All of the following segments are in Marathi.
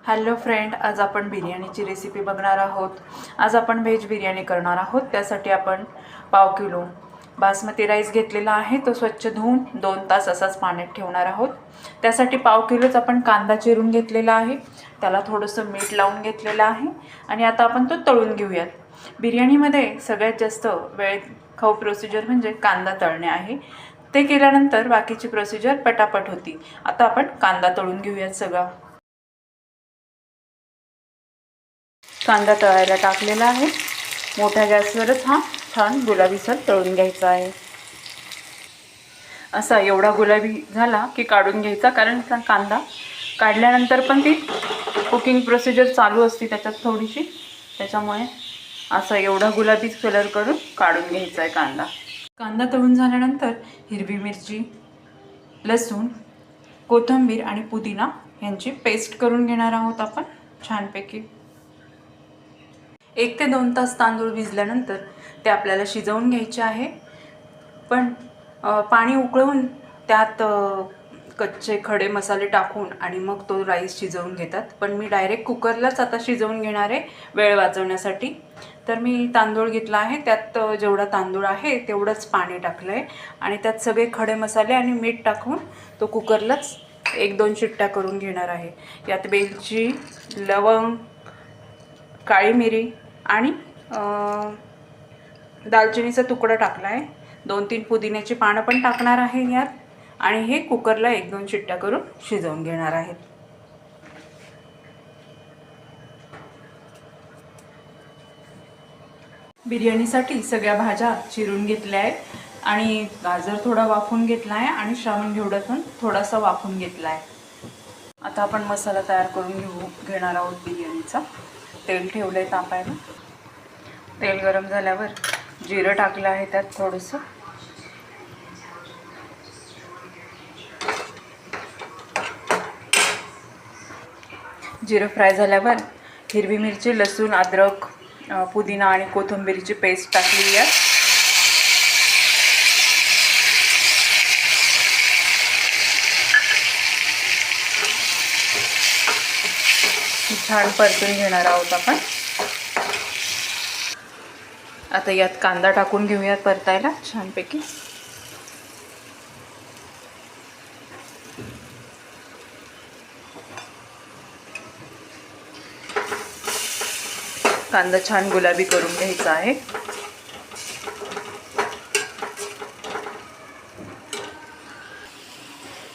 हॅलो फ्रेंड, आज आपण बिर्याणीची रेसिपी बघणार आहोत। आज आपण व्हेज बिर्याणी करणार आहोत। त्यासाठी आपण पाव किलो बासमती राईस घेतलेला आहे। तो स्वच्छ धुवून 2 तास असाच पाण्यात ठेवणार आहोत। त्यासाठी पाव किलोच आपण कांदा चिरून घेतलेला आहे, त्याला थोडंसं मीठ लावून घेतलेलं आहे आणि आता आपण तो तळून घेऊयात। बिर्याणीमध्ये सगळ्यात जास्त वेळ खाऊ प्रोसिजर म्हणजे कांदा तळणे आहे। ते केल्यानंतर बाकीची प्रोसिजर पटापट होती। आता आपण कांदा तळून घेऊयात सगळा। कांदा तळायला टाकलेला आहे। मोठ्या गॅसवरच हा छान गुलाबीसर तळून घ्यायचा आहे। असा एवढा गुलाबी झाला की काढून घ्यायचा, कारण कांदा काढल्यानंतर पण ती कुकिंग प्रोसिजर चालू असते त्याच्यात थोडीशी, त्याच्यामुळे असा एवढा गुलाबी कलर करून काढून घ्यायचा आहे कांदा। कांदा तळून झाल्यानंतर हिरवी मिरची, लसूण, कोथिंबीर आणि पुदिना यांची पेस्ट करून घेणार आहोत आपण छानपैकी। 1 ते 2 तास तांदूळ भिजल्यानंतर ते आपल्याला शिजवून घ्यायचे आहे। पण पाणी उकळून त्यात कच्चे खडे मसाले टाकून आणि मग तो राईस शिजवून घेतात, पण मी डायरेक्ट कुकरलाच आता शिजवून घेणार आहे वेळ वाचवण्यासाठी। तर मी तांदूळ घेतला आहे, त्यात जेवढा तांदूळ आहे तेवढंच पाणी टाकलं आहे आणि त्यात सगळे खडे मसाले आणि मीठ टाकून तो कुकरलाच 1-2 शिट्ट्या करून घेणार आहे। यात वेलची, लवंग, काळी मिरी आणि दालचिनीचा तुकडा टाकला आहे। 2-3 पुदिन्याची पानं पण टाकणार आहे यात आणि हे कुकरला 1-2 शिट्ट्या करून शिजवून घेणार आहेत। बिर्याणीसाठी सगळ्या भाज्या चिरून घेतल्या आहेत आणि गाजर थोडा वाफून घेतला आहे आणि श्रावण घेवडा पण थोडासा वाफून घेतला आहे। आता आपण मसाला तयार करून घेणार आहोत बिर्याणीचा। तेल ठेवलं आहे तापायला। तेल गरम झाल्यावर जिरं टाकलं आहे, त्यात थोडंसं जिरं फ्राय झाल्यावर हिरवी मिरची, लसूण, अद्रक, पुदिना आणि कोथिंबीरची पेस्ट टाकली आहे। छान परतून घेणार आहोत आपण। आता यात कांदा टाकून घेऊयात परतायला छानपैकी। कांदा छान गुलाबी करून घ्यायचा आहे।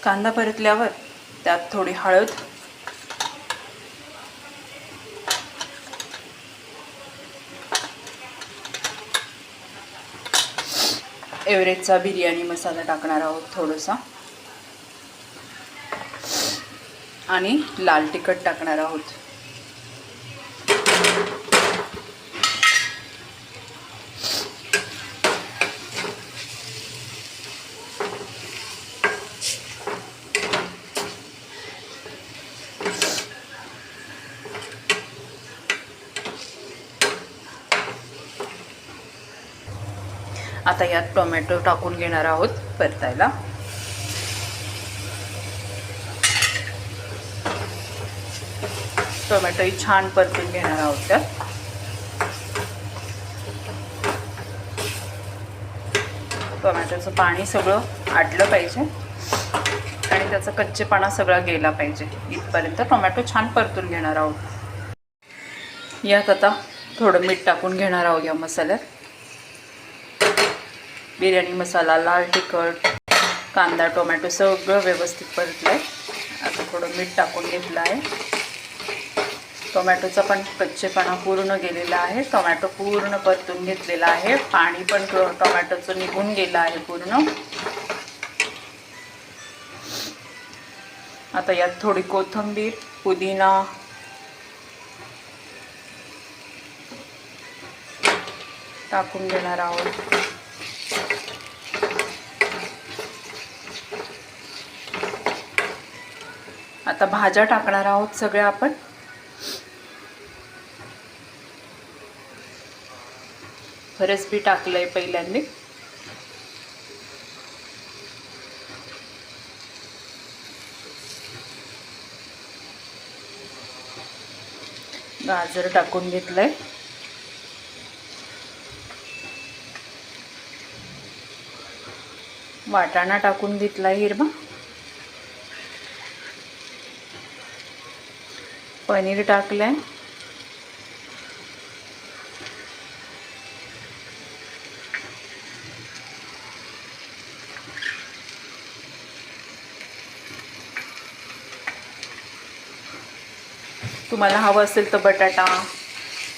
कांदा परतल्यावर त्यात थोडी हळद, एव्हरेस्टचा बिर्याणी मसाला टाकणार आहोत थोडासा आणि लाल तिखट टाकणार आहोत। आता यात टोमॅटो टाकून घेणार आहोत परतायला। टोमॅटोही छान परतून घेणार आहोत त्यात। टोमॅटोचं पाणी सगळं आटलं पाहिजे आणि त्याचा कच्चेपणा सगळा गेला पाहिजे, इथपर्यंत टोमॅटो छान परतून घेणार आहोत। यात आता थोडं मीठ टाकून घेणार आहोत या मसाल्यात। बिर्याणी मसाला, लाल तिखट, कांदा, टोमॅटो सगळं व्यवस्थित परतलं आहे। आता थोडं मीठ टाकून घेतलं आहे। टोमॅटोचा पण कच्चेपणा पूर्ण गेलेला आहे। टोमॅटो पूर्ण परतून घेतलेला आहे, पाणी पण टोमॅटोचं निघून गेलं आहे पूर्ण। आता यात थोडी कोथिंबीर, पुदिना, टाकून घेणार आहोत। आता भाज्या टाकणार आहोत सगळ्या आपण। फरसबी टाकलंय पहिल्यांदा। गाजर टाकून घेतलंय. वाटाणा टाकून घेतलाय हिरवा. पनीर टाकलंय. तुम्हाला हवं असेल तर बटाटा,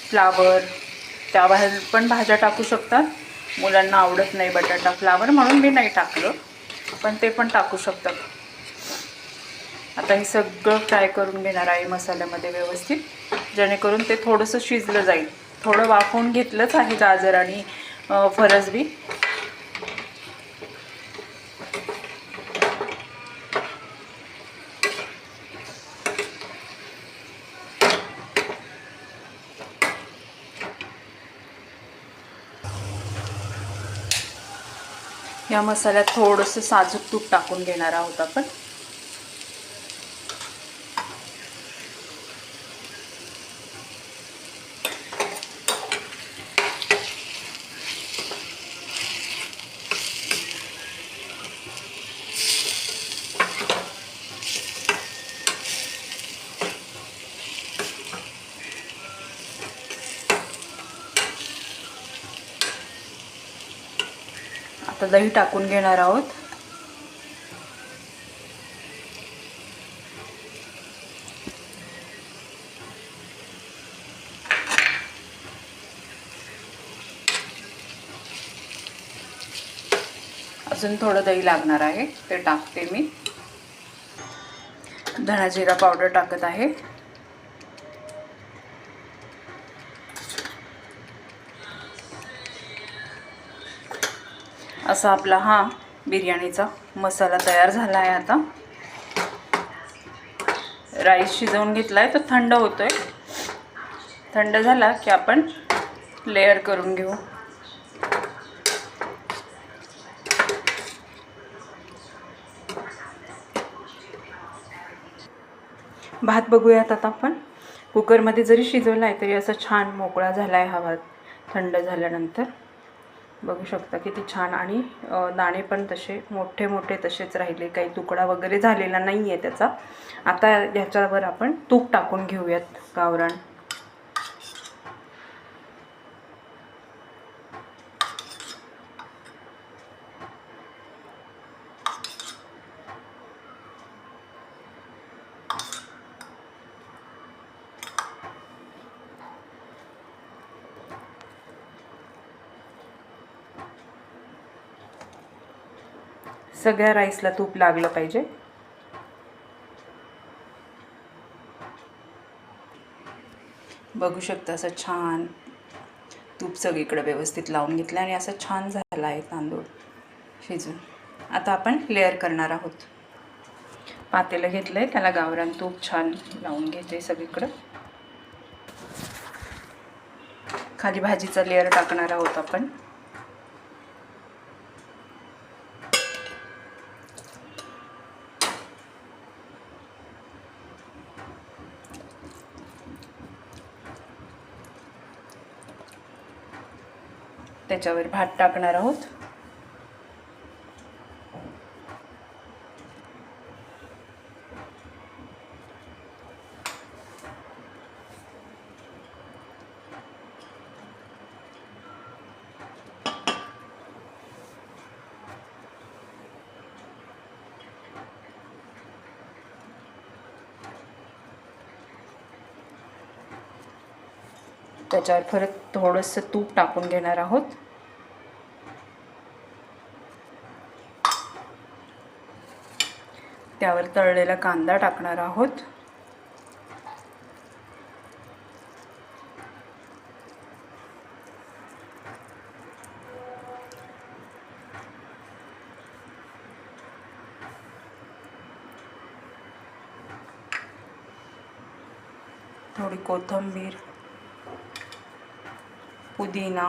फ्लावर, त्याबाहेर पण भाज्या टाकू शकतात. मुलांना आवडत नाही बटाटा फ्लावर म्हणून मी नाही टाकलं, पण ते पण टाकू शकतात. आता हे सगळं फ्राय करून घेणार आहे मसाल्यामध्ये व्यवस्थित, जेणेकरून ते थोडंसं शिजलं जाईल. थोडं वाफवून घेतलंच आहे गाजर आणि फरसबी. या मसाल्यात थोडंसं साजूक तूप टाकून घेणार आहोत आपण. आता दही टाकून घेणार आहोत. अजून थोडं दही लागणार आहे, ते टाकते मी. धना जिरा पावडर टाकत आहे. असा आपला हा बिर्याणीचा मसाला तयार झाला आहे. आता राईस शिजवून घेतलाय, तो थंड होतोय. थंड झाला की आपण लेयर करून घेऊ. भात बघूयात आता आपण. कुकरमध्ये जरी शिजवला आहे तरी असा छान मोकळा झाला आहे हा भात थंड झाल्यानंतर. बघू शकता किती छान, आणि दाणे पण तसे मोठे मोठे तसेच राहिले, काही तुकडा वगैरे झालेला नाही आहे त्याचा. आता याच्यावर आपण तूप टाकून घेऊयात गावरान. सगळ्या राईसला तूप लागलं पाहिजे. बघू शकता असं छान तूप सगळीकडे व्यवस्थित लावून घेतलं आणि असं छान झाला आहे तांदूळ शिजून. आता आपण लेअर करणार आहोत. पातेलं घेतलंय, त्याला गावरान तूप छान लावून घेते सगळीकडं. खाली भाजीचा लेअर टाकणार आहोत आपण. त्याच्यावर भात टाकणार आहोत. त्याच्यावर परत थोडंसं तूप टाकून घेणार आहोत. त्यावर तळलेला कांदा टाकणार आहोत. थोडी कोथिंबीर, पुदिना.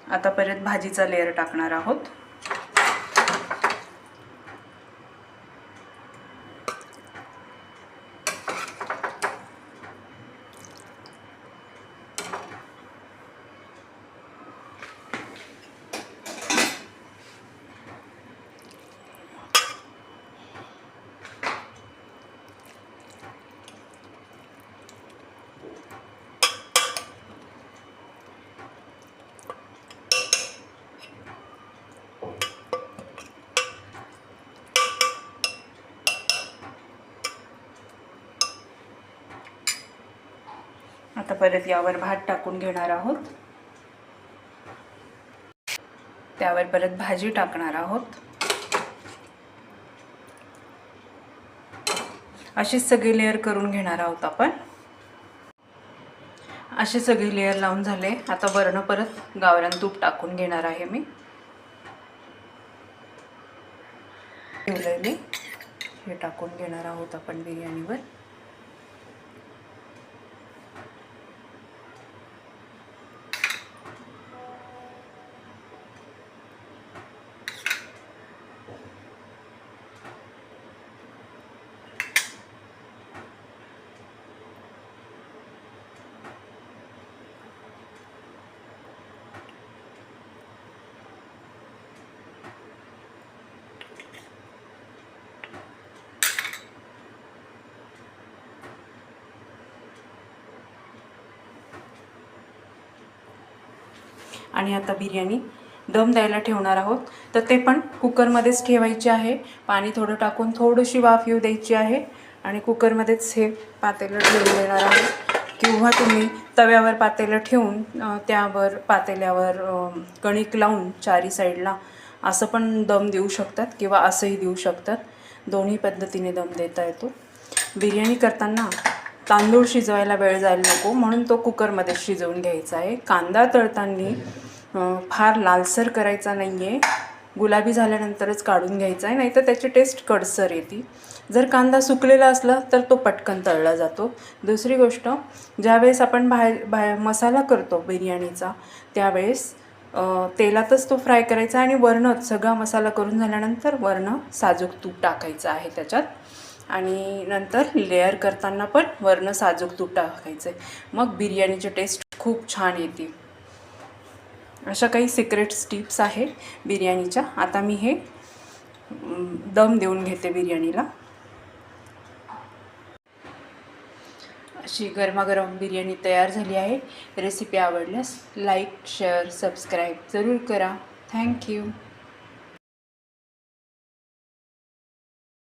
आता परत भाजीचा लेअर टाकणार आहोत. आता परत यावर भात टाकून घेणार आहोत. त्यावर परत भाजी टाकणार आहोत. अशीच सगळी लेअर करून घेणार आहोत आपण. असे सगळे लेअर लावून झाले. आता वरण परत गावरान तूप टाकून घेणार आहे मी. ठेवलेले हे टाकून घेणार आहोत आपण बिर्याणीवर. आणि आता बिर्याणी दम द्यायला ठेवणार आहोत. तर ते पण कुकरमध्येच ठेवायचे आहे. पाणी थोडं टाकून थोडीशी वाफ येऊ द्यायची आहे आणि कुकरमध्येच हे पातेलं ठेवून देणार आहोत. किंवा तुम्ही तव्यावर पातेलं ठेवून त्यावर पातेल्यावर कणिक लावून चारी साईडला असं पण दम देऊ शकतात किंवा असंही देऊ शकतात. दोन्ही पद्धतीने दम देता येतो. बिर्याणी करताना तांदूळ शिजवायला वेळ जायला नको म्हणून तो कुकरमध्ये शिजवून घ्यायचा आहे. कांदा तळताना फार लालसर करायचा नाही आहे. गुलाबी झाल्यानंतरच काढून घ्यायचा आहे, नाहीतर त्याची टेस्ट कडसर येते. जर कांदा सुकलेला असला तर तो पटकन तळला जातो. दुसरी गोष्ट, ज्यावेळेस आपण मसाला करतो बिर्याणीचा त्यावेळेस तेलातच तो फ्राय करायचा आणि वरनं सगळा मसाला करून झाल्यानंतर वरनं साजूक तूप टाकायचं आहे त्याच्यात. आणि नंतर लेअर करताना पण वरनं साजूक तूप टाकायचं आहे. मग बिर्याणीची टेस्ट खूप छान येते. अशा काही सिक्रेट्स टिप्स आहे बिर्याणीच्या. आता मी हे दम देऊन घेते बिर्याणीला. अशी गरमागरम बिर्याणी तयार झाली आहे. रेसिपी आवडल्यास लाईक, शेअर, सबस्क्राईब जरूर करा. थँक्यू.